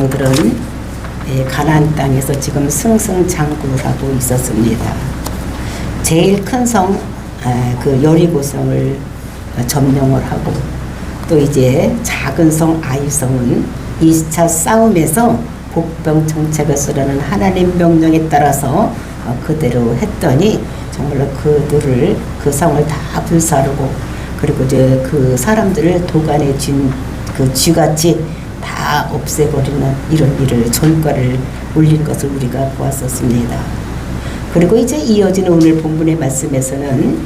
백성들은 가나안 땅에서 지금 승승장구하고 있었습니다. 제일 큰 성, 그 여리고성을 점령을 하고, 또 이제 작은 성 아이성은 2차 싸움에서 복병 정책을 쓰라는 하나님 명령에 따라서 그대로 했더니 정말로 그들을, 그 성을 다 불사르고, 그리고 이제 그 사람들을 도간에 쥔 그 쥐같이 다 없애버리는 이런 일을, 전과를 올린 것을 우리가 보았었습니다. 그리고 이제 이어지는 오늘 본문의 말씀에서는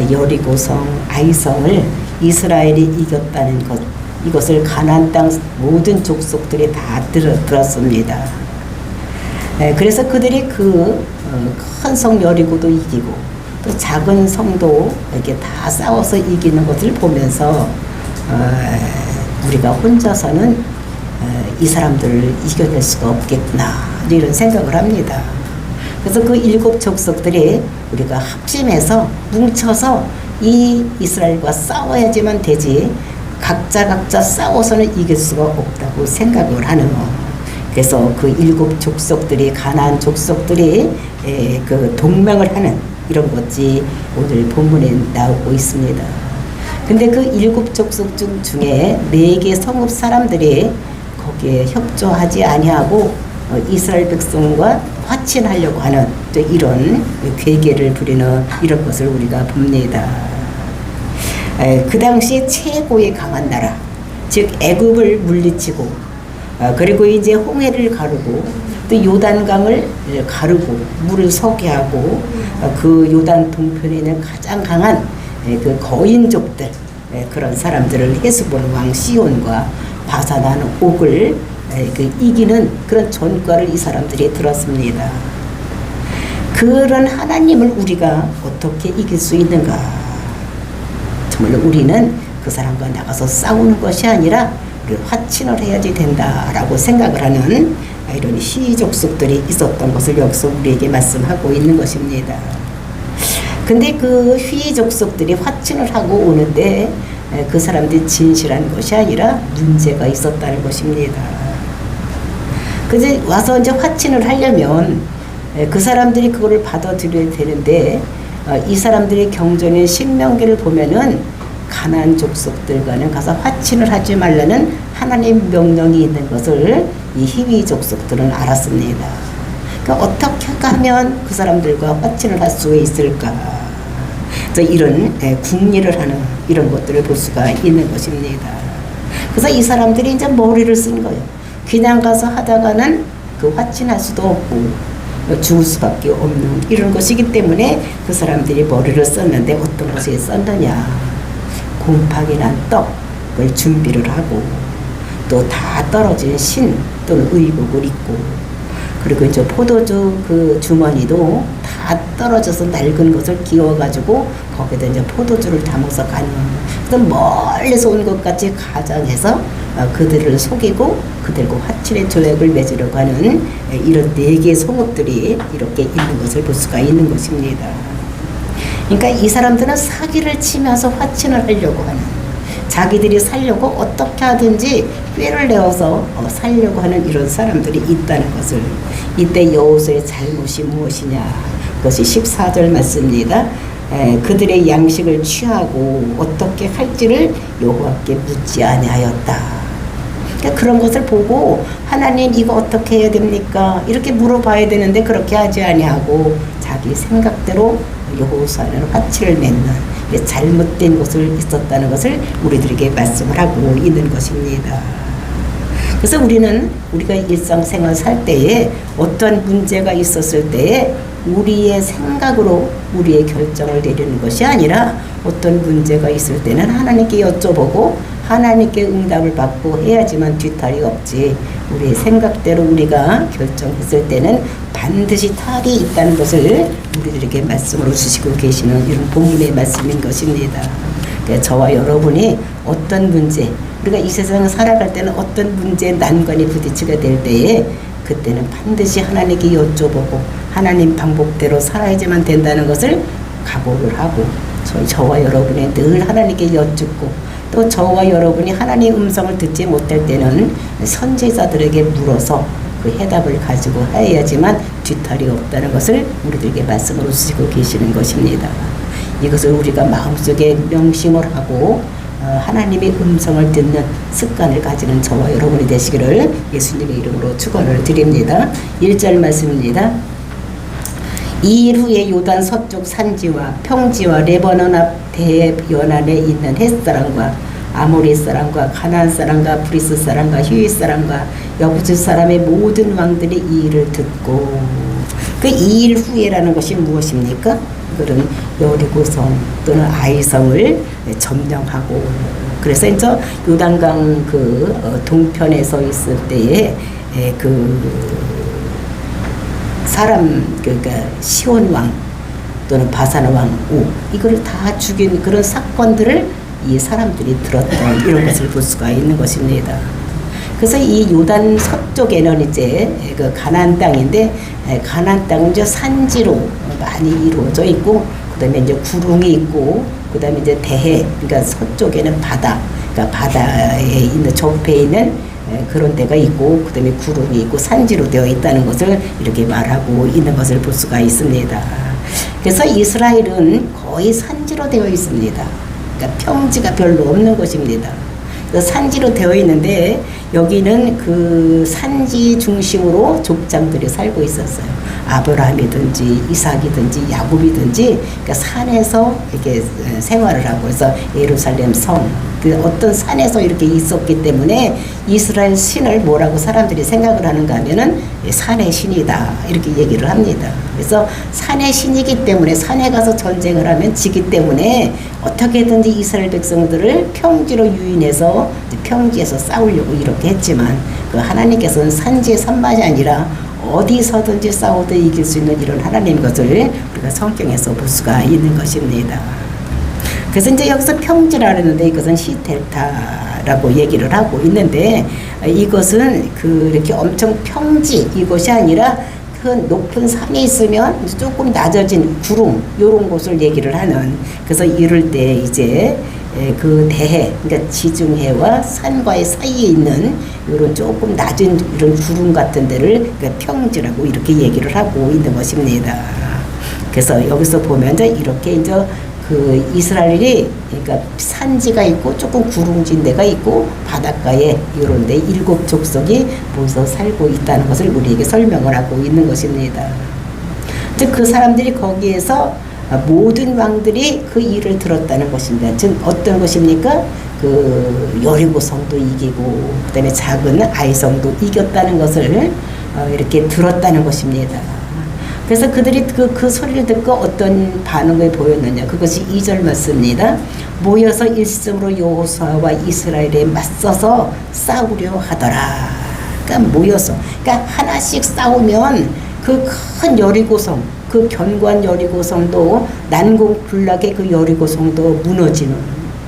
여리고성, 아이성을 이스라엘이 이겼다는 것, 이것을 가나안 땅 모든 족속들이 다 들었습니다. 그래서 그들이 그 큰 성 여리고도 이기고 또 작은 성도 이렇게 다 싸워서 이기는 것을 보면서 우리가 혼자서는 이 사람들을 이겨낼 수가 없겠구나, 이런 생각을 합니다. 그래서 그 7 족속들이 우리가 합심해서 뭉쳐서 이 이스라엘과 싸워야지만 되지, 각자 싸워서는 이길 수가 없다고 생각을 하는 거. 그래서 그 7 족속들이, 가나안 족속들이 그 동맹을 하는 이런 것이 오늘 본문에 나오고 있습니다. 근데 그 7 족속 중에 4개 성읍 사람들이 거기에 협조하지 아니하고 이스라엘 백성과 화친하려고 하는 또 이런 괴계를 부리는 이런 것을 우리가 봅니다. 그 당시 최고의 강한 나라, 즉 애굽을 물리치고, 그리고 이제 홍해를 가르고 또 요단강을 가르고 물을 서게 하고, 그 요단 동편에 있는 가장 강한 그 거인족들, 그런 사람들을 헤스본 왕 시온과 바산한 옥을 이기는 그런 전과를 이 사람들이 들었습니다. 그런 하나님을 우리가 어떻게 이길 수 있는가? 정말로 우리는 그 사람과 나가서 싸우는 것이 아니라 화친을 해야지 된다라고 생각을 하는 이런 희족속들이 있었던 것을 여기서 우리에게 말씀하고 있는 것입니다. 근데 그 희족속들이 화친을 하고 오는데 그 사람들이 진실한 것이 아니라 문제가 있었다는 것입니다. 그래서 와서 이제 화친을 하려면 그 사람들이 그거를 받아들여야 되는데, 이 사람들의 경전인 신명기를 보면은 가나안 족속들과는 가서 화친을 하지 말라는 하나님 명령이 있는 것을 이 히위 족속들은 알았습니다. 그러니까 어떻게 하면 그 사람들과 화친을 할 수 있을까? 그래서 이런 궁리를 하는 이런 것들을 볼 수가 있는 것입니다. 그래서 이 사람들이 이제 머리를 쓴 거예요. 그냥 가서 하다가는 그 화친할 수도 없고 죽을 수밖에 없는 이런 것이기 때문에 그 사람들이 머리를 썼는데, 어떤 것에 썼느냐? 곰팡이 난 떡을 준비를 하고, 또 다 떨어진 신 또는 의복을 입고, 그리고 이제 포도주 그 주머니도 다 떨어져서 낡은 것을 끼워가지고 거기다 이제 포도주를 담아서 가는, 그래서 멀리서 온 것 같이 가장해서 그들을 속이고 그들과 화친의 조약을 맺으려고 하는 이런 4개의 성읍들이 이렇게 있는 것을 볼 수가 있는 것입니다. 그러니까 이 사람들은 사기를 치면서 화친을 하려고 하는, 자기들이 살려고 어떻게 하든지 꾀를 내어서 살려고 하는 이런 사람들이 있다는 것을, 이때 여호수아의 잘못이 무엇이냐? 그것이 14절 말씀입니다. 그들의 양식을 취하고 어떻게 할지를 여호와께 묻지 아니하였다. 그러니까 그런 것을 보고 하나님 이거 어떻게 해야 됩니까? 이렇게 물어봐야 되는데 그렇게 하지 아니하고 자기 생각대로 여호수아는 화친을 맺는 잘못된 것을 있었다는 것을 우리들에게 말씀을 하고 있는 것입니다. 그래서 우리가 일상생활 살 때에 어떤 문제가 있었을 때에 우리의 생각으로 우리의 결정을 내리는 것이 아니라, 어떤 문제가 있을 때는 하나님께 여쭤보고 하나님께 응답을 받고 해야지만 뒤탈이 없지, 우리의 생각대로 우리가 결정했을 때는 반드시 탈이 있다는 것을 우리들에게 말씀으로 주시고 계시는 이런 본문의 말씀인 것입니다. 그러니까 저와 여러분이 어떤 문제, 우리가 이 세상을 살아갈 때는 어떤 문제에 난관이 부딪히게 될 때에, 그때는 반드시 하나님께 여쭤보고 하나님 방법대로 살아야지만 된다는 것을 각오를 하고, 저와 여러분이 늘 하나님께 여쭙고 또 저와 여러분이 하나님의 음성을 듣지 못할 때는 선지자들에게 물어서 그 해답을 가지고 해야지만 뒤탈이 없다는 것을 우리들에게 말씀으로 주시고 계시는 것입니다. 이것을 우리가 마음속에 명심을 하고 하나님의 음성을 듣는 습관을 가지는 저와 여러분이 되시기를 예수님의 이름으로 축원을 드립니다. 1절 말씀입니다. 이 일 후에 요단 서쪽 산지와 평지와 레바논 앞 대연안에 있는 햇사람과 아모리 사람과 가나안 사람과 브리스 사람과 히윗 사람과 여부스 사람의 모든 왕들이 이 일을 듣고 그 이 일 후에라는 것이 무엇입니까? 그런 여리고성 또는 아이성을 점령하고 그래서 이제 요단강 그 동편에 서 있을 때에 그 사람 그러니까 시온 왕 또는 바산 왕 옥 이거를 다 죽인 그런 사건들을 이 사람들이 들었던 이런 것을 볼 수가 있는 것입니다. 그래서 이 요단 서쪽에는 이제 그 가나안 땅인데 가나안 땅은 이제 산지로 많이 이루어져 있고 그다음에 이제 구릉이 있고 그다음에 이제 대해 그러니까 서쪽에는 바다 그러니까 바다에 있는 접해 있는 그런 데가 있고 그다음에 구름이 있고 산지로 되어 있다는 것을 이렇게 말하고 있는 것을 볼 수가 있습니다. 그래서 이스라엘은 거의 산지로 되어 있습니다. 그러니까 평지가 별로 없는 곳입니다. 산지로 되어 있는데 여기는 그 산지 중심으로 족장들이 살고 있었어요. 아브라함이든지 이삭이든지 야곱이든지 그러니까 산에서 이렇게 생활을 하고 그래서 예루살렘 성 그 어떤 산에서 이렇게 있었기 때문에 이스라엘 신을 뭐라고 사람들이 생각을 하는가 하면은 산의 신이다 이렇게 얘기를 합니다. 그래서 산의 신이기 때문에 산에 가서 전쟁을 하면 지기 때문에 어떻게든지 이스라엘 백성들을 평지로 유인해서 평지에서 싸우려고 이렇게 했지만 그 하나님께서는 산지의 산만이 아니라 어디서든지 싸워도 이길 수 있는 이런 하나님 것을 우리가 성경에서 볼 수가 있는 것입니다. 그래서 이제 여기서 평지라 그러는데 이것은 시텔타라고 얘기를 하고 있는데 이것은 그 이렇게 엄청 평지 이것이 아니라 그 높은 산이 있으면 조금 낮아진 구름 이런 곳을 얘기를 하는 그래서 이럴 때 이제 그 대해 그러니까 지중해와 산과의 사이에 있는 이런 조금 낮은 이런 구름 같은 데를 그러니까 평지라고 이렇게 얘기를 하고 있는 것입니다. 그래서 여기서 보면 이제 이렇게 이제 그 이스라엘이 그러니까 산지가 있고 조금 구름진 데가 있고 바닷가에 이런 데 7 족속이 모여서 살고 있다는 것을 우리에게 설명을 하고 있는 것입니다. 즉 그 사람들이 거기에서 모든 왕들이 그 일을 들었다는 것입니다. 즉 어떤 것입니까? 그 여리고성도 이기고 그다음에 작은 아이성도 이겼다는 것을 이렇게 들었다는 것입니다. 그래서 그들이 그 소리를 듣고 어떤 반응을 보였느냐 그것이 2절 말씀입니다. 모여서 일심으로 여호수아와 이스라엘에 맞서서 싸우려 하더라. 그러니까 모여서 그러니까 하나씩 싸우면 그 큰 여리고성 그 견고한 여리고성도 난공불락의 그 여리고성도 무너지는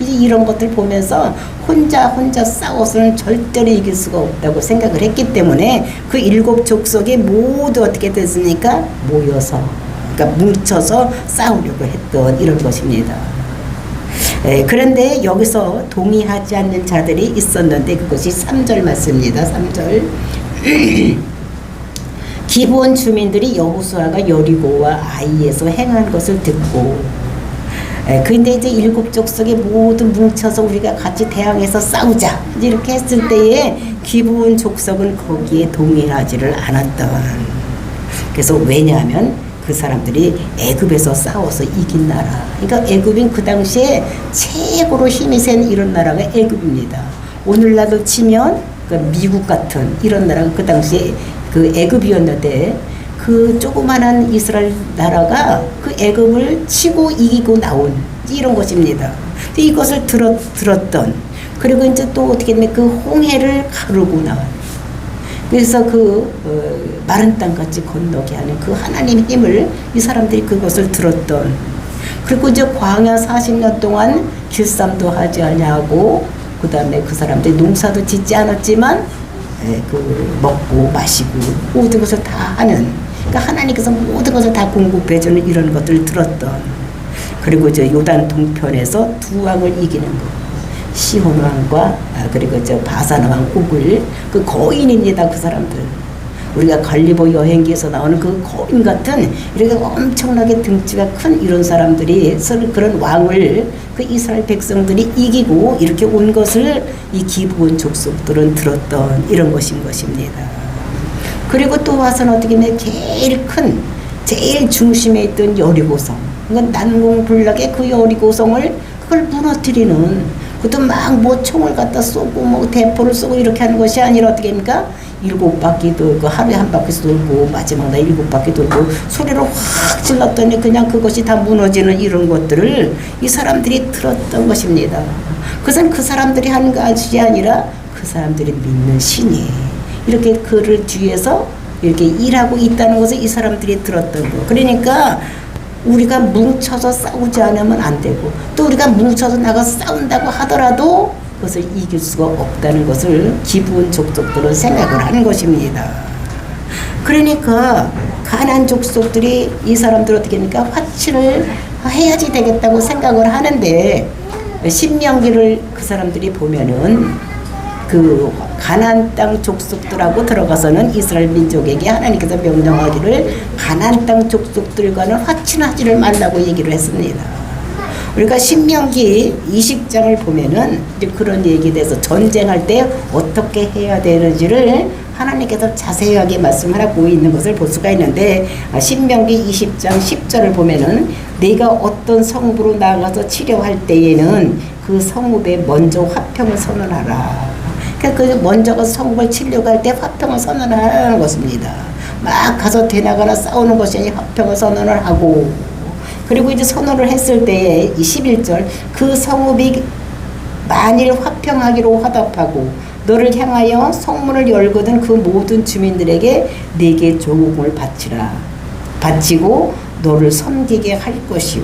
이런 것들 보면서 혼자 싸워서는 절대로 이길 수가 없다고 생각을 했기 때문에 그 7 족속이 모두 어떻게 됐습니까? 모여서 그러니까 뭉쳐서 싸우려고 했던 이런 것입니다. 그런데 여기서 동의하지 않는 자들이 있었는데 그것이 3절 말씀입니다. 3절 기브온 주민들이 여호수아가 여리고와 아이에서 행한 것을 듣고 근데 이제 7 족속이 모두 뭉쳐서 우리가 같이 대항해서 싸우자 이렇게 했을 때에 기브온 족속은 거기에 동의하지를 않았던 그래서 왜냐하면 그 사람들이 애굽에서 싸워서 이긴 나라 그러니까 애굽인 그 당시에 최고로 힘이 센 이런 나라가 애굽입니다. 오늘날도 치면 그러니까 미국 같은 이런 나라가 그 당시에 그 애굽이었는데 그 조그마한 이스라엘 나라가 그 애굽을 치고 이기고 나온 이런 것입니다. 이것을 들었던 그리고 이제 또 어떻게 했냐 그 홍해를 가르고 나온 그래서 그 마른 땅같이 건너게 하는 그 하나님의 힘을 이 사람들이 그것을 들었던 그리고 이제 광야 40년 동안 길쌈도 하지 아니하고 그 다음에 그 사람들이 농사도 짓지 않았지만 그 먹고 마시고 모든 것을 다 하는 그러니까 하나님께서 모든 것을 다 공급해주는 이런 것들을 들었던 그리고 이제 요단 동편에서 2 왕을 이기는 것 시혼 왕과 그리고 저 바산 왕 옥을 그 거인입니다. 그 사람들. 우리가 갈리보 여행기에서 나오는 그 거인 같은 이렇게 엄청나게 등치가 큰 이런 사람들이 그런 왕을 그 이스라엘 백성들이 이기고 이렇게 온 것을 이 기브온 족속들은 들었던 이런 것인 것입니다. 그리고 또 와서는 어떻게 보면 제일 중심에 있던 여리고성, 그건 난공불락의 그 여리고성을 그걸 무너뜨리는, 그것도 막 뭐 총을 갖다 쏘고 뭐 대포를 쏘고 이렇게 하는 것이 아니라 어떻게 합니까? 7바퀴 돌고 하루에 한 바퀴 돌고 마지막 날 7바퀴 돌고 소리를 확 질렀더니 그냥 그것이 다 무너지는 이런 것들을 이 사람들이 들었던 것입니다. 그것은 그 사람들이 하는 것이 아니라 그 사람들이 믿는 신이 이렇게 그를 뒤에서 이렇게 일하고 있다는 것을 이 사람들이 들었던 거. 그러니까 우리가 뭉쳐서 싸우지 않으면 안 되고, 또 우리가 뭉쳐서 나가 싸운다고 하더라도 그것을 이길 수가 없다는 것을 기브온 족속들은 생각을 하는 것입니다. 그러니까 가나안 족속들이 이 사람들 어떻게 합니까? 화친을 해야지 되겠다고 생각을 하는데, 신명기를 그 사람들이 보면은 그 가나안 땅 족속들하고 들어가서는 이스라엘 민족에게 하나님께서 명령하기를 가나안 땅 족속들과는 화친하지를 말라고 얘기를 했습니다. 우리가 신명기 20장을 보면은 이제 그런 얘기에 대해서 전쟁할 때 어떻게 해야 되는지를 하나님께서 자세하게 말씀하고 있는 것을 볼 수가 있는데, 신명기 20장 10절을 보면은 내가 어떤 성읍으로 나가서 치료할 때에는 그 성읍에 먼저 화평을 선언하라. 그러니까 그 먼저 성읍을 치려고 할 때 화평을 선언하라는 것입니다. 막 가서 대나가나 싸우는 것이 아니라 화평을 선언을 하고, 그리고 이제 선언을 했을 때에 이 11절 그 성읍이 만일 화평하기로 화답하고 너를 향하여 성문을 열거든 그 모든 주민들에게 내게 조공을 바치고 너를 섬기게 할 것이요.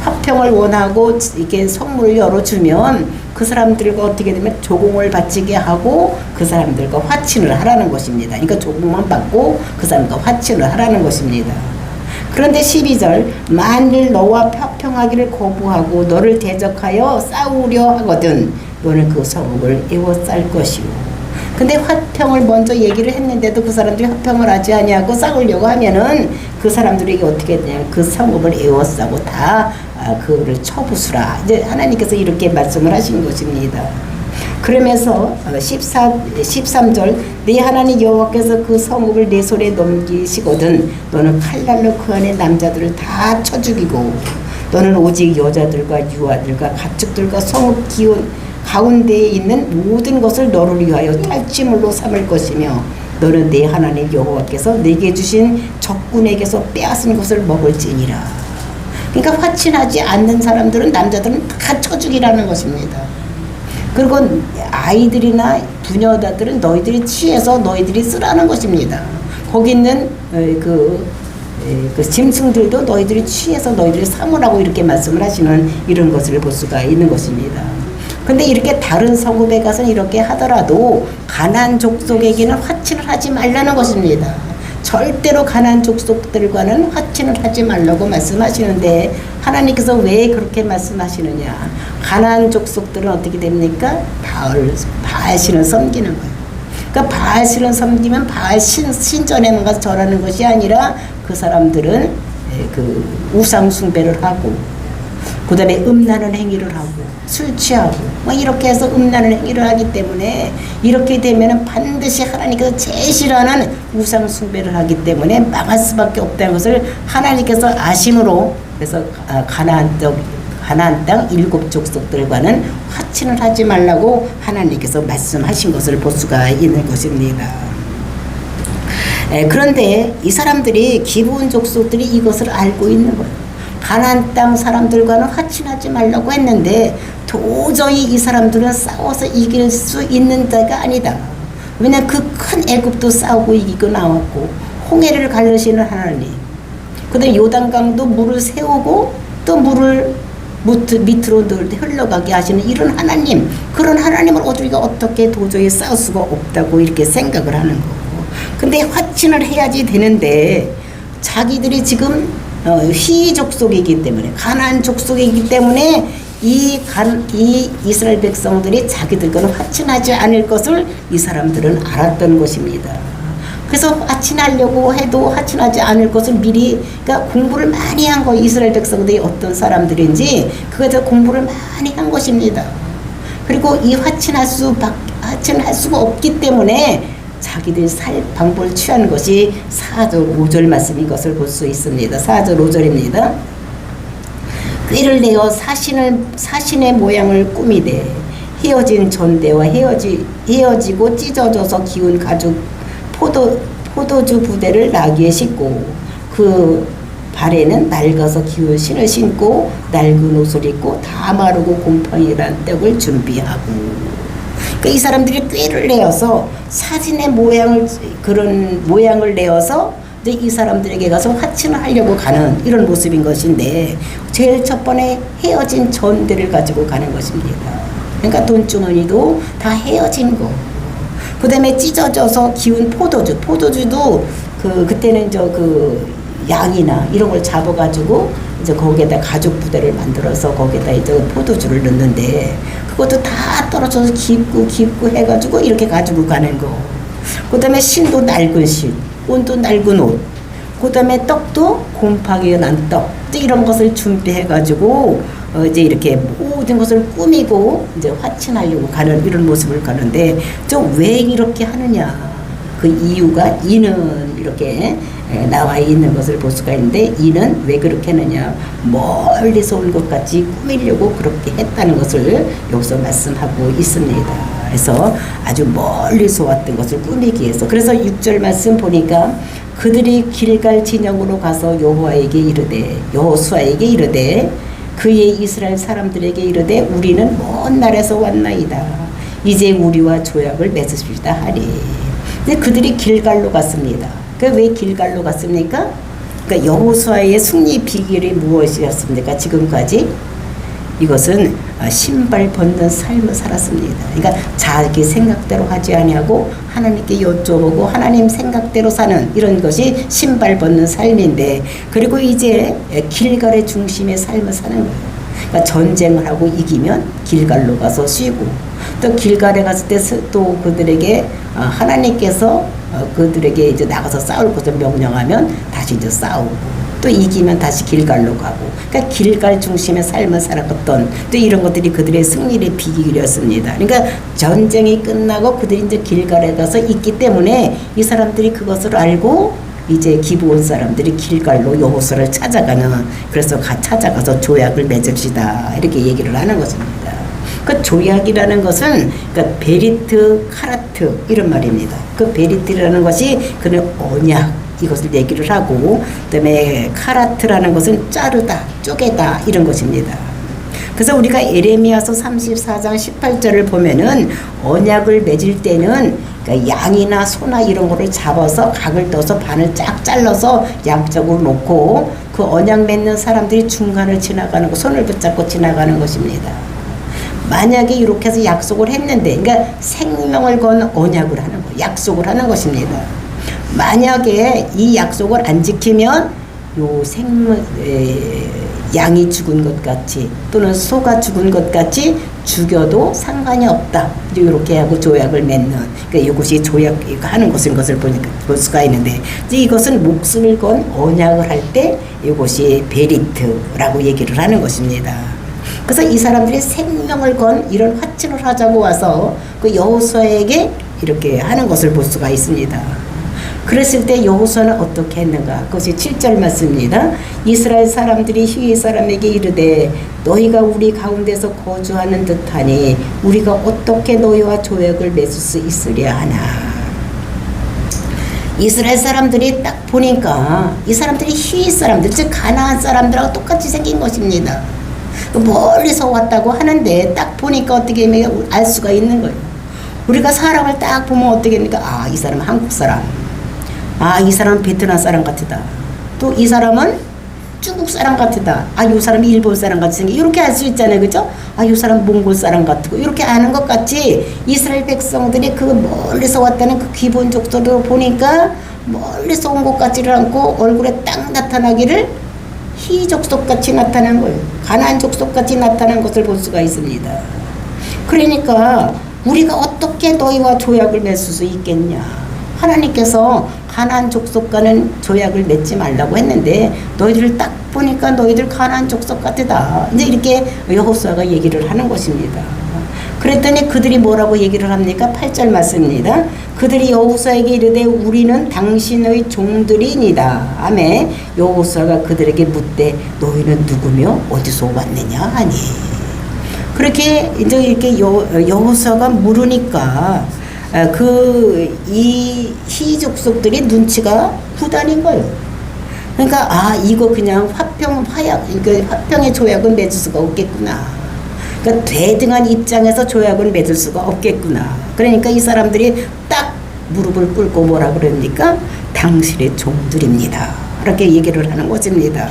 화평을 원하고 이렇게 성문을 열어주면 그 사람들과 어떻게 되면 조공을 바치게 하고 그 사람들과 화친을 하라는 것입니다. 그러니까 조공만 받고 그 사람과 화친을 하라는 것입니다. 그런데 12절 만일 너와 화평하기를 거부하고 너를 대적하여 싸우려 하거든 너는 그 성읍을 에워쌀 것이요. 근데 화평을 먼저 얘기를 했는데도 그 사람들이 화평을 하지 아니하고 싸우려고 하면은 그 사람들에게 어떻게 되냐면 그 성읍을 에워싸고 다 그를 쳐부수라. 이제 하나님께서 이렇게 말씀을 하신 것입니다. 그러면서 13절 네 하나님 여호와께서 그 성읍을 내 손에 넘기시거든 너는 칼날로 그 안에 남자들을 다 쳐 죽이고 너는 오직 여자들과 유아들과 가축들과 성읍 기온 가운데에 있는 모든 것을 너를 위하여 탈취물로 삼을 것이며 너는 내 하나님 여호와께서 내게 주신 적군에게서 빼앗은 것을 먹을지니라. 그러니까 화친하지 않는 사람들은 남자들은 다 쳐 죽이라는 것입니다. 그리고 아이들이나 부녀자들은 너희들이 취해서 너희들이 쓰라는 것입니다. 거기 있는 그 짐승들도 너희들이 취해서 너희들이 삼으라고 이렇게 말씀을 하시는 이런 것을 볼 수가 있는 것입니다. 근데 이렇게 다른 성읍에 가서 이렇게 하더라도 가나안 족속에게는 화친을 하지 말라는 것입니다. 절대로 가나안 족속들과는 화친을 하지 말라고 말씀하시는데 하나님께서 왜 그렇게 말씀하시느냐. 가나안 족속들은 어떻게 됩니까? 바알신을 섬기는 거예요. 그러니까 바알신을 섬기면 바알 신전에만 가서 절하는 것이 아니라 그 사람들은 그 우상 숭배를 하고 그 다음에 음란한 행위를 하고 술 취하고 뭐 이렇게 해서 음란한 행위를 하기 때문에 이렇게 되면은 반드시 하나님께서 제일 싫어하는 우상 숭배를 하기 때문에 망할 수밖에 없다는 것을 하나님께서 아심으로 그래서 가나안 땅 7 족속들과는 화친을 하지 말라고 하나님께서 말씀하신 것을 볼 수가 있는 것입니다. 그런데 이 사람들이 기브온 족속들이 이것을 알고 있는 거예요. 가나안 땅 사람들과는 화친하지 말라고 했는데 도저히 이 사람들은 싸워서 이길 수 있는 데가 아니다. 왜냐하면 그 큰 애굽도 싸우고 이기고 나왔고 홍해를 가르시는 하나님, 그다음에 요단강도 물을 세우고 또 물을 밑으로 흘러가게 하시는 이런 하나님, 그런 하나님을 우리가 어떻게 도저히 싸울 수가 없다고 이렇게 생각을 하는 거고. 근데 화친을 해야지 되는데 자기들이 지금 휘 족속이기 때문에 가나안 족속이기 때문에 이 이스라엘 백성들이 자기들과는 화친하지 않을 것을 이 사람들은 알았던 것입니다. 그래서 화친하려고 해도 화친하지 않을 것을 미리, 그러니까 공부를 많이 한 거, 이스라엘 백성들이 어떤 사람들인지 그거에 대해서 공부를 많이 한 것입니다. 그리고 이 화친할 수가 없기 때문에 자기들 살 방법을 취한 것이 4절 5절 말씀인 것을 볼 수 있습니다. 4절 5절입니다. 꾀를 내어 사신의 모양을 꾸미되 헤어진 전대와 헤어지고 찢어져서 기운 가죽 포도주 부대를 나귀에 싣고 그 발에는 낡아서 기운 신을 신고 낡은 옷을 입고 다 마르고 곰팡이란 떡을 준비하고. 그러니까 이 사람들이 꾀를 내어서 사진의 그런 모양을 내어서 이제 이 사람들에게 가서 화친을 하려고 가는 이런 모습인 것인데, 제일 첫 번에 헤어진 전대를 가지고 가는 것입니다. 그러니까 돈주머니도 다 헤어진 거. 그 다음에 찢어져서 기운 포도주도 그때는 양이나 이런 걸 잡아가지고 이제 거기에다 가죽 부대를 만들어서 거기에다 이제 포도주를 넣는데 그것도 다 떨어져서 깊고 해가지고 이렇게 가지고 가는 거. 그 다음에 신도 낡은 신, 옷도 낡은 옷. 그 다음에 떡도 곰팡이가 난 떡. 이런 것을 준비해가지고 이제 이렇게 모든 것을 꾸미고 이제 화친하려고 가는 이런 모습을 가는데, 왜 이렇게 하느냐? 그 이유가 이는 이렇게 나와 있는 것을 볼 수가 있는데, 이는 왜 그렇게 하느냐? 멀리서 온 것 같이 꾸미려고 그렇게 했다는 것을 여기서 말씀하고 있습니다. 그래서 아주 멀리서 왔던 것을 꾸미기 위해서. 그래서 6절 말씀 보니까 그들이 길갈 진영으로 가서 여호수아에게 이르되 그의 이스라엘 사람들에게 이르되 우리는 먼 날에서 왔나이다. 이제 우리와 조약을 맺으시다 하니. 근데 그들이 길갈로 갔습니다. 왜 길갈로 갔습니까? 그러니까 여호수아의 승리 비결이 무엇이었습니까? 지금까지 이것은 신발 벗는 삶을 살았습니다. 그러니까 자기 생각대로 하지 아니하고 하나님께 여쭤보고 하나님 생각대로 사는 이런 것이 신발 벗는 삶인데, 그리고 이제 길갈의 중심의 삶을 사는 거예요. 그러니까 전쟁을 하고 이기면 길갈로 가서 쉬고, 또 길갈에 갔을 때 또 그들에게 하나님께서 그들에게 이제 나가서 싸울 것을 명령하면 다시 이제 싸우고, 또 이기면 다시 길갈로 가고. 그러니까 길갈 중심의 삶을 살았던 또 이런 것들이 그들의 승리의 비결이었습니다. 그러니까 전쟁이 끝나고 그들이 이제 길갈에 가서 있기 때문에 이 사람들이 그것을 알고 이제 기브온 사람들이 길갈로 여호수아를 찾아가는, 그래서 찾아가서 조약을 맺읍시다 이렇게 얘기를 하는 것입니다. 그 조약이라는 것은 그러니까 베리트 카라트 이런 말입니다. 그 베리트라는 것이 그는 언약 이것을 얘기를 하고, 그다음에 카라트라는 것은 자르다, 쪼개다 이런 것입니다. 그래서 우리가 에레미야서 34장 18절을 보면은 언약을 맺을 때는 그러니까 양이나 소나 이런 거를 잡아서 각을 떠서 반을 쫙 잘라서 양쪽으로 놓고 그 언약 맺는 사람들이 중간을 지나가는 거, 손을 붙잡고 지나가는 것입니다. 만약에 이렇게 해서 약속을 했는데, 그러니까 생명을 건 언약을 하는 거, 약속을 하는 것입니다. 만약에 이 약속을 안 지키면 양이 죽은 것 같이 또는 소가 죽은 것 같이 죽여도 상관이 없다. 이렇게 하고 조약을 맺는, 그러니까 이것이 조약하는 것을 볼 수가 있는데, 이것은 목숨을 건 언약을 할 때 이것이 베리트라고 얘기를 하는 것입니다. 그래서 이 사람들이 생명을 건 이런 화친을 하자고 와서 그 여호수아에게 이렇게 하는 것을 볼 수가 있습니다. 그랬을 때 여호수아는 어떻게 했는가? 그것이 7절 말씀입니다. 이스라엘 사람들이 히위 사람에게 이르되 너희가 우리 가운데서 거주하는 듯하니 우리가 어떻게 너희와 조약을 맺을 수 있으랴 하나. 이스라엘 사람들이 딱 보니까 이 사람들이 히위 사람들, 즉 가나안 사람들하고 똑같이 생긴 것입니다. 멀리서 왔다고 하는데 딱 보니까 어떻게 알 수가 있는 거예요. 우리가 사람을 딱 보면 어떻게 합니까? 이 사람은 한국 사람, 이 사람은 베트남 사람 같다, 또 이 사람은 중국 사람 같다, 이 사람이 일본 사람 같이 생겨, 이렇게 알 수 있잖아요, 그죠? 이 사람 몽골 사람 같고, 이렇게 아는 것 같이 이스라엘 백성들이 그 멀리서 왔다는 그 기본 족도로 보니까 멀리서 온 것 같지를 않고 얼굴에 딱 나타나기를 희족속같이 나타난 거예요. 가나안 족속같이 나타난 것을 볼 수가 있습니다. 그러니까 우리가 어떻게 너희와 조약을 맺을 수 있겠냐. 하나님께서 가나안 족속과는 조약을 맺지 말라고 했는데 너희들을 딱 보니까 너희들 가나안 족속 같다. 이제 이렇게 여호수아가 얘기를 하는 것입니다. 그랬더니 그들이 뭐라고 얘기를 합니까? 8절 말씀입니다. 그들이 여호수아에게 이르되 우리는 당신의 종들이니이다. 아멘. 여호수아가 그들에게 묻되 너희는 누구며 어디서 왔느냐 하니. 그렇게 이제 이렇게 여호수아가 물으니까 이 희족속들이 눈치가 후달인 거예요. 그러니까 이거 그냥 그러니까 화평의 조약은 맺을 수가 없겠구나. 그러니까 대등한 입장에서 조약을 맺을 수가 없겠구나. 그러니까 이 사람들이 딱 무릎을 꿇고 뭐라 그럽니까? 당신의 종들입니다. 이렇게 얘기를 하는 것입니다.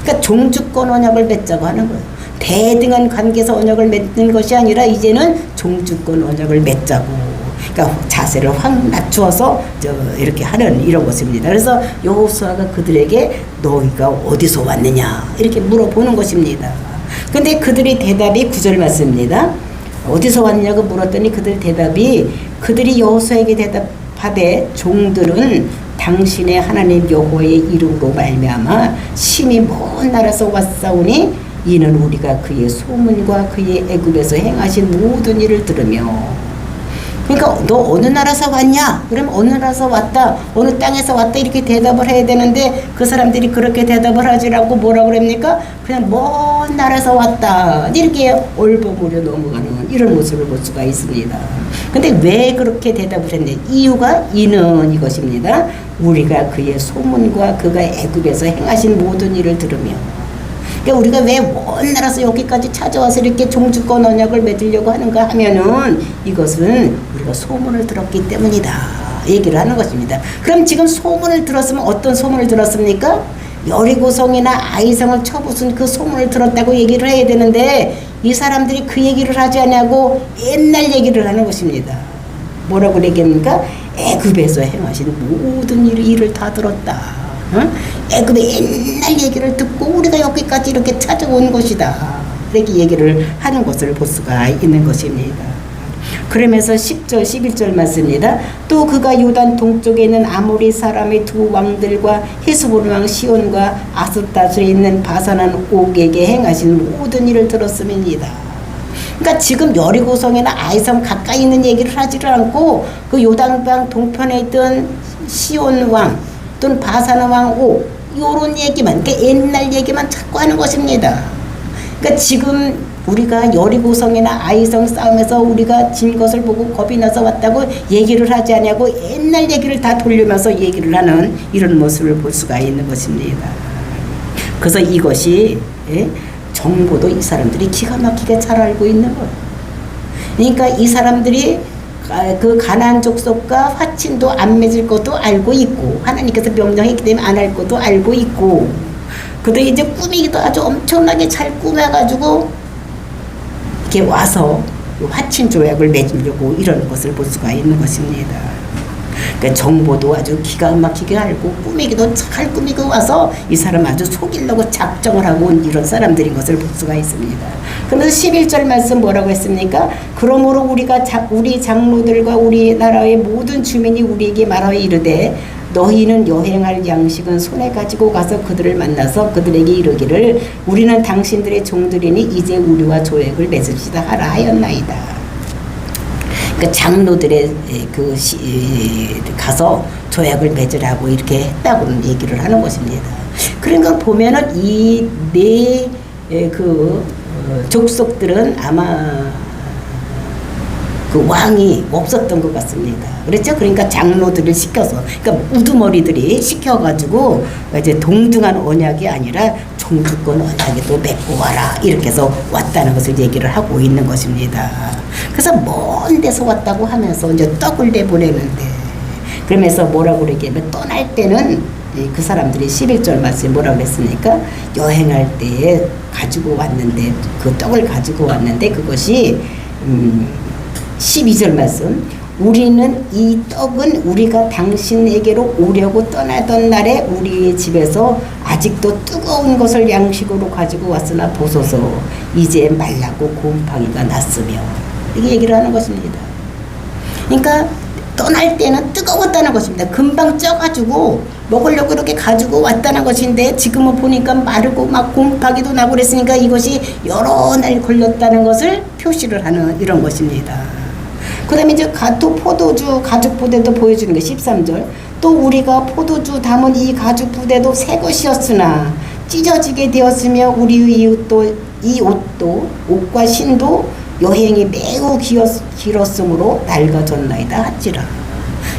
그러니까 종주권 언약을 맺자고 하는 거예요. 대등한 관계에서 언약을 맺는 것이 아니라 이제는 종주권 언약을 맺자고. 그러니까 자세를 확 낮추어서 이렇게 하는 이런 것입니다. 그래서 여호수아가 그들에게 너희가 어디서 왔느냐 이렇게 물어보는 것입니다. 근데 그들의 대답이 9절 말씀입니다. 어디서 왔냐고 물었더니 그들 대답이 그들이 여호수아에게 대답하되 종들은 당신의 하나님 여호와의 이름으로 말미암아 심히 먼 나라에서 왔사오니 이는 우리가 그의 소문과 그의 애굽에서 행하신 모든 일을 들으며. 그러니까 너 어느 나라에서 왔냐? 그러면 어느 나라에서 왔다, 어느 땅에서 왔다 이렇게 대답을 해야 되는데 그 사람들이 그렇게 대답을 하지 않고 뭐라 그럽니까? 그냥 먼 나라에서 왔다 이렇게 얼버무려 넘어가는 이런 모습을 볼 수가 있습니다. 근데 왜 그렇게 대답을 했냐? 이는 이것입니다. 우리가 그의 소문과 그가 애굽에서 행하신 모든 일을 들으며. 그러니까 우리가 왜 먼 나라에서 여기까지 찾아와서 이렇게 종주권 언약을 맺으려고 하는가 하면은 이것은 우리가 소문을 들었기 때문이다 얘기를 하는 것입니다. 그럼 지금 소문을 들었으면 어떤 소문을 들었습니까? 여리고성이나 아이성을 쳐부순 그 소문을 들었다고 얘기를 해야 되는데 이 사람들이 그 얘기를 하지 않냐고 옛날 얘기를 하는 것입니다. 뭐라고 얘기합니까? 애굽에서 행하신 모든 일을 다 들었다. 애굽의 옛날 얘기를 듣고 우리가 여기까지 이렇게 찾아온 것이다. 이렇게 얘기를 하는 것을 볼 수가 있는 것입니다. 그러면서 10절 11절 말씀입니다. 또 그가 요단 동쪽에 있는 아모리 사람의 두 왕들과 헤스본 왕 시온과 아스타스에 있는 바산한 옥에게 행하신 모든 일을 들었음이니이다. 그러니까 지금 여리고성이나 아이성 가까이 있는 얘기를 하지를 않고 그 요단강 동편에 있던 시온 왕 또는 바사나 왕 옥 요런 얘기만, 그러니까 옛날 얘기만 자꾸 하는 것입니다. 그러니까 지금 우리가 여리고성이나 아이성 싸움에서 우리가 진 것을 보고 겁이 나서 왔다고 얘기를 하지 않냐고 옛날 얘기를 다 돌리면서 얘기를 하는 이런 모습을 볼 수가 있는 것입니다. 그래서 이것이 정보도 이 사람들이 기가 막히게 잘 알고 있는 거예요. 그러니까 이 사람들이 그 가나안 족속과 화친도 안 맺을 것도 알고 있고 하나님께서 명령했기 때문에 안 할 것도 알고 있고 그들 이제 꾸미기도 아주 엄청나게 잘 꾸며가지고 이렇게 와서 화친 조약을 맺으려고 이런 것을 볼 수가 있는 것입니다. 그러니까 정보도 아주 기가 막히게 알고 꾸미기도 잘 꾸미고 와서 이 사람 아주 속이려고 작정을 하고 온 이런 사람들인 것을 볼 수가 있습니다. 그러면서 11절 말씀 뭐라고 했습니까? 그러므로 우리가 우리 장로들과 우리나라의 모든 주민이 우리에게 말하여 이르되 너희는 여행할 양식은 손에 가지고 가서 그들을 만나서 그들에게 이르기를 우리는 당신들의 종들이니 이제 우리와 조약을 맺읍시다 하라 하였나이다. 그러니까 장로들의 가서 조약을 맺으라고 이렇게 했다고 얘기를 하는 것입니다. 그러니까 보면은 이 네 족속들은 아마 그 왕이 없었던 것 같습니다. 그렇죠? 그러니까 장로들을 시켜서, 그러니까 우두머리들이 시켜가지고 이제 동등한 언약이 아니라 종주권 언약에도 맺고 와라 이렇게 해서 왔다는 것을 얘기를 하고 있는 것입니다. 그래서 먼 데서 왔다고 하면서 이제 떡을 내보내는데 그러면서 뭐라고 그러냐면 떠날 때는 그 사람들이 11절 말씀에 뭐라고 그랬습니까? 여행할 때에 가지고 왔는데 그 떡을 가지고 왔는데 그것이 12절 말씀 우리는 이 떡은 우리가 당신에게로 오려고 떠나던 날에 우리의 집에서 아직도 뜨거운 것을 양식으로 가지고 왔으나 보소서 이제 말라고 곰팡이가 났으며 이렇게 얘기를 하는 것입니다. 그러니까 떠날 때는 뜨거웠다는 것입니다. 금방 쪄가지고 먹으려고 이렇게 가지고 왔다는 것인데 지금은 보니까 마르고 막 곰팡이도 나고 그랬으니까 이것이 여러 날 걸렸다는 것을 표시를 하는 이런 것입니다. 그 다음에 이제 또 포도주 가죽 부대도 보여주는 게 13절. 또 우리가 포도주 담은 이 가죽 부대도 새 것이었으나 찢어지게 되었으며 우리 이 옷도 옷과 신도 여행이 매우 길었으므로 낡아졌나이다 하지라.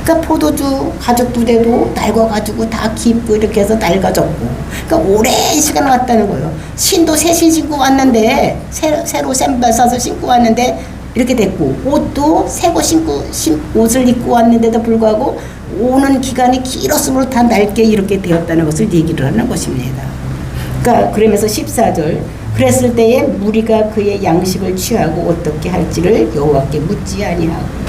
그러니까 포도주 가죽 부대도 낡아가지고 다 깊고 이렇게 해서 낡아졌고, 그러니까 오랜 시간 왔다는 거예요. 신도 새 신 신고 왔는데 새로 신발 사서 신고 왔는데 이렇게 됐고, 옷도 새거 옷을 입고 왔는데도 불구하고 오는 기간이 길었으므로 다 낡게 이렇게 되었다는 것을 얘기를 하는 것입니다. 그러니까 그러면서 14절 그랬을 때에 무리가 그의 양식을 취하고 어떻게 할지를 여호와께 묻지 아니하고,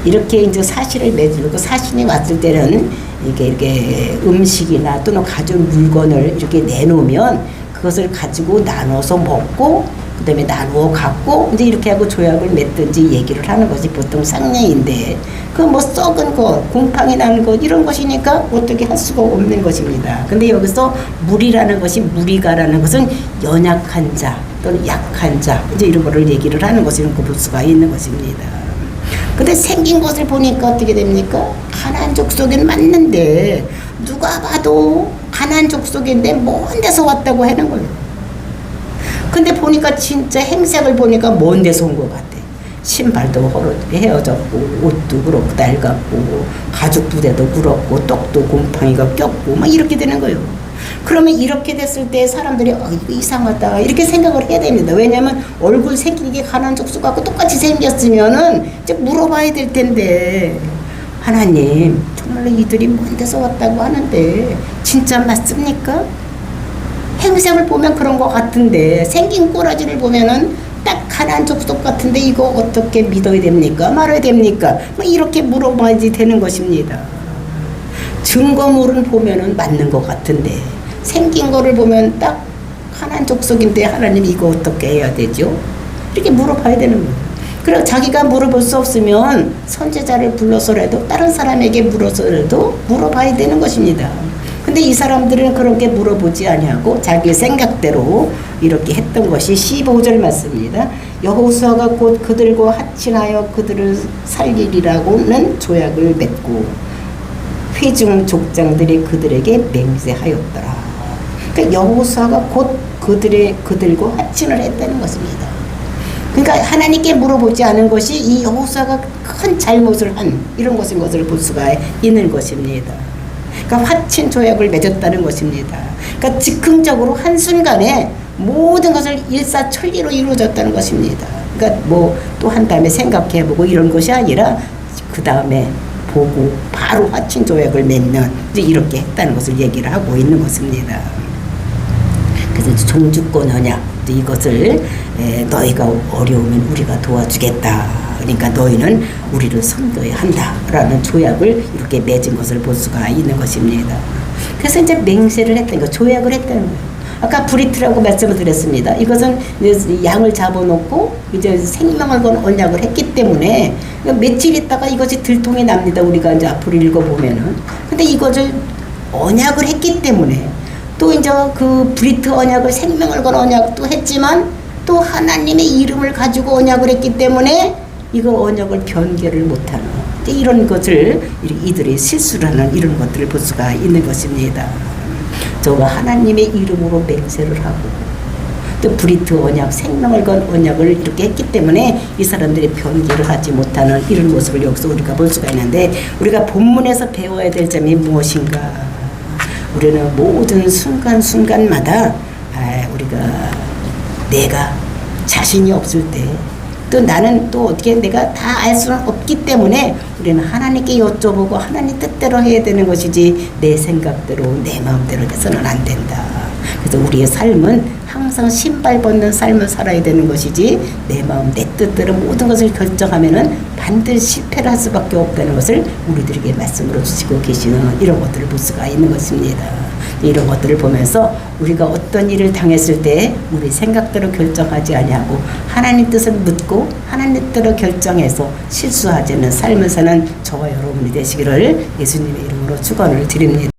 이렇게 이제 사실을 맺고 사신이 왔을 때는 이렇게 음식이나 또는 가져온 물건을 이렇게 내놓으면 그것을 가지고 나눠서 먹고 그 다음에 나누어 갖고 이제 이렇게 하고 조약을 맺든지 얘기를 하는 것이 보통 상례인데, 그 뭐 썩은 것, 곰팡이 나는 것 이런 것이니까 어떻게 할 수가 없는 것입니다. 근데 여기서 무리라는 것이, 무리가라는 것은 연약한 자 또는 약한 자 이제 이런 거를 얘기를 하는 것을 볼 수가 있는 것입니다. 근데 생긴 것을 보니까 어떻게 됩니까? 가나안 족속엔 맞는데 누가 봐도 가나안 족속인데 먼 데서 왔다고 하는 거예요. 근데 보니까 진짜 행색을 보니까 먼 데서 온 것 같아. 신발도 헤어졌고 옷도 그렇고 낡았고 가죽 부대도 그렇고 떡도 곰팡이가 꼈고 막 이렇게 되는 거예요. 그러면 이렇게 됐을 때 사람들이 이거 이상하다 이렇게 생각을 해야 됩니다. 왜냐하면 얼굴 생긴 게 가나안 족속 같고 똑같이 생겼으면은 이제 물어봐야 될 텐데, 하나님 정말로 이들이 먼 데서 왔다고 하는데 진짜 맞습니까? 행색을 보면 그런 것 같은데 생긴 꼬라지를 보면은 딱 가나안 족속 같은데 이거 어떻게 믿어야 됩니까? 말아야 됩니까? 뭐 이렇게 물어봐야지 되는 것입니다. 증거물은 보면은 맞는 것 같은데 생긴 거를 보면 딱 가나안 족속인데 하나님 이거 어떻게 해야 되죠? 이렇게 물어봐야 되는 거예요. 그리고 자기가 물어볼 수 없으면 선지자를 불러서라도 다른 사람에게 물어서라도 물어봐야 되는 것입니다. 근데 이 사람들은 그렇게 물어보지 아니하고 자기 생각대로 이렇게 했던 것이 15절 말씀입니다. 여호수아가 곧 그들과 합친하여 그들을 살리리라고는 조약을 맺고 회중 족장들이 그들에게 맹세하였더라. 그러니까 여호수아가 곧 그들과 합친을 했다는 것입니다. 그러니까 하나님께 물어보지 않은 것이 이 여호수아가 큰 잘못을 한 이런 것인 것을 볼 수가 있는 것입니다. 그러니까 화친 조약을 맺었다는 것입니다. 그러니까 즉흥적으로 한순간에 모든 것을 일사천리로 이루어졌다는 것입니다. 그러니까 뭐 또 한 다음에 생각해보고 이런 것이 아니라 그 다음에 보고 바로 화친 조약을 맺는 이제 이렇게 했다는 것을 얘기를 하고 있는 것입니다. 그래서 종주권 언약 이것을 너희가 어려우면 우리가 도와주겠다. 그러니까 너희는 우리를 섬겨야 한다라는 조약을 이렇게 맺은 것을 볼 수가 있는 것입니다. 그래서 이제 맹세를 했다는 거, 조약을 했다는 거예요. 아까 브리트라고 말씀을 드렸습니다. 이것은 양을 잡아놓고 이제 생명을 건 언약을 했기 때문에 며칠 있다가 이것이 들통이 납니다. 우리가 이제 앞으로 읽어보면은. 근데 이것을 언약을 했기 때문에 또 이제 그 브리트 언약을 생명을 건 언약도 했지만 또 하나님의 이름을 가지고 언약을 했기 때문에 이거 언약을 변개를 못하는 이런 것을 이들이 실수를 하는 이런 것들을 볼 수가 있는 것입니다. 저가 하나님의 이름으로 맹세를 하고 또 브리트 언약, 생명을 건 언약을 이렇게 했기 때문에 이 사람들이 변개를 하지 못하는 이런 모습을 여기서 우리가 볼 수가 있는데, 우리가 본문에서 배워야 될 점이 무엇인가? 우리는 모든 순간순간마다 우리가 내가 자신이 없을 때 또 나는 또 어떻게 내가 다 알 수는 없기 때문에 우리는 하나님께 여쭤보고 하나님 뜻대로 해야 되는 것이지 내 생각대로 내 마음대로 해서는 안 된다. 그래서 우리의 삶은 항상 신발 벗는 삶을 살아야 되는 것이지 내 마음 내 뜻대로 모든 것을 결정하면은 반드시 실패를 할 수밖에 없다는 것을 우리들에게 말씀으로 주시고 계시는 이런 것들을 볼 수가 있는 것입니다. 이런 것들을 보면서 우리가 어떤 일을 당했을 때 우리 생각대로 결정하지 아니하고 하나님 뜻을 묻고 하나님 뜻대로 결정해서 실수하지 않는 삶을 사는 저와 여러분이 되시기를 예수님의 이름으로 축원을 드립니다.